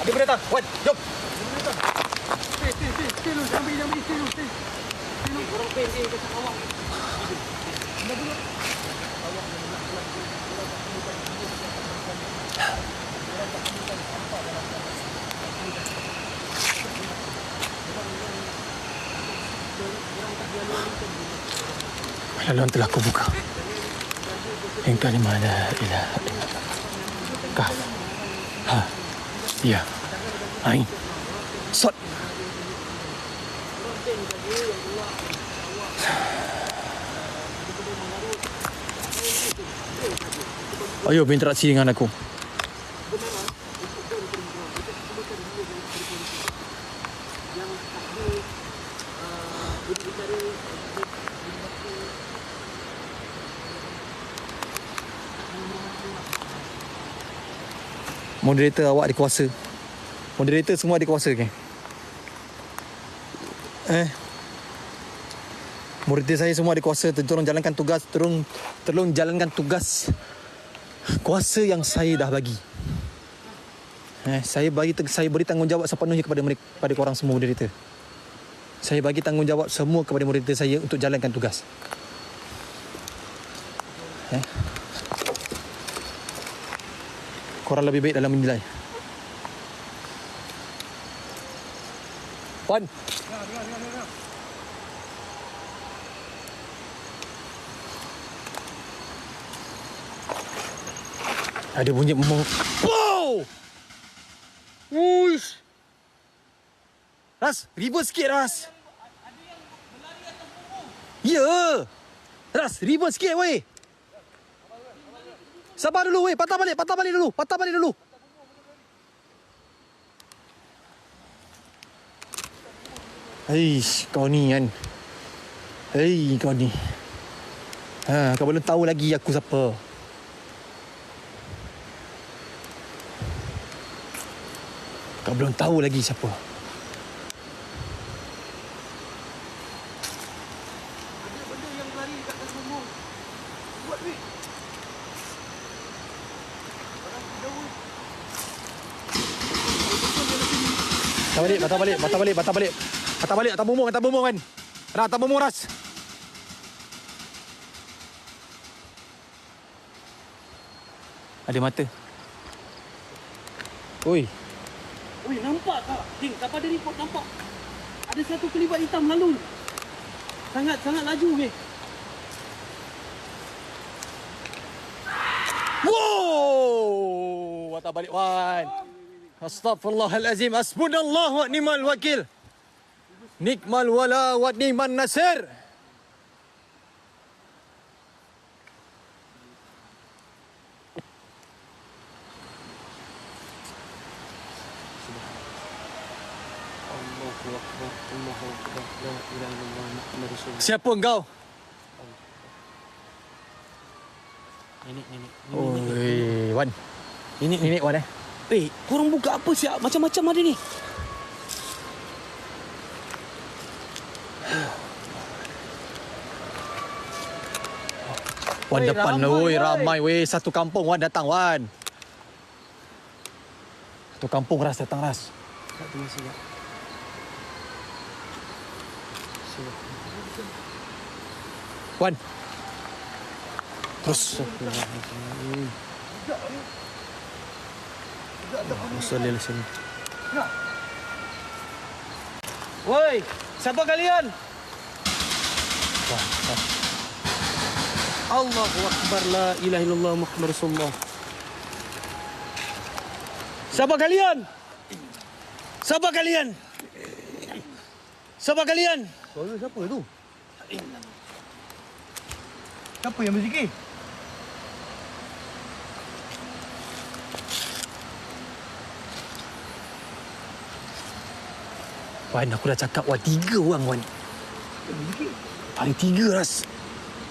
Dia boleh datang. Wan, jom. Stay lu, jangan pergi, stay lu. Orang pen dia dekat awak. Dah dulu. Laluan telah aku buka. Yang kalimah la ilaha illallah. Kaf. Ha. Ya. Ain. Sot. Ayo berinteraksi dengan aku. Moderator awak dikuasa. Moderator semua dikuasa kan? Moderator saya semua dikuasa. Tolong jalankan tugas. Tolong jalankan tugas kuasa yang saya dah bagi. Saya beri tanggungjawab sepenuhnya kepada korang semua moderator. Saya bagi tanggungjawab semua kepada moderator saya untuk jalankan tugas. Korang lebih baik dalam menilai. Wan. Ada bunyi wow! Wush! Ras, reverse sikit Ras. Ya. Ras, reverse sikit weh. Sabar dulu weh, patah balik dulu. Aish, kau ni kan. Kau ni. Kau belum tahu lagi aku siapa. Kau belum tahu lagi siapa. Ada benda yang lari dekat atas bumbung. Buat weh. Patah balik, atas bumbung kan. Atas bumbung Ras. Ada mata. Oi, nampak tak? Ding, tak pada report nampak. Ada satu kelibat hitam lalu. Sangat laju weh. wow! Patah balik Wan. Astaghfirullahalazim. Hasbunallah wa ni'mal wakil. Nikmal wala wa ni'man nasir. Siapa engkau? Nenek. Oi, Wan. Nenek Wan Korang buka apa siap? Macam-macam ada ni. Wan depan lah woi, ramai weh. Satu kampung Wan datang Wan. Satu kampung Ras datang Ras. Tak tunggu sekejap. Wan. Terus. Masalah sini. Woi, siapa kalian? Allahu Akbar, la ilaha illallah Muhammad Rasulullah. Siapa kalian? Siapa kalian? Siapa kalian? Suara siapa tu? Siapa yang berzikir? Wan, aku dah cakap Wan, 3 orang Wan. Paling 3 Ras.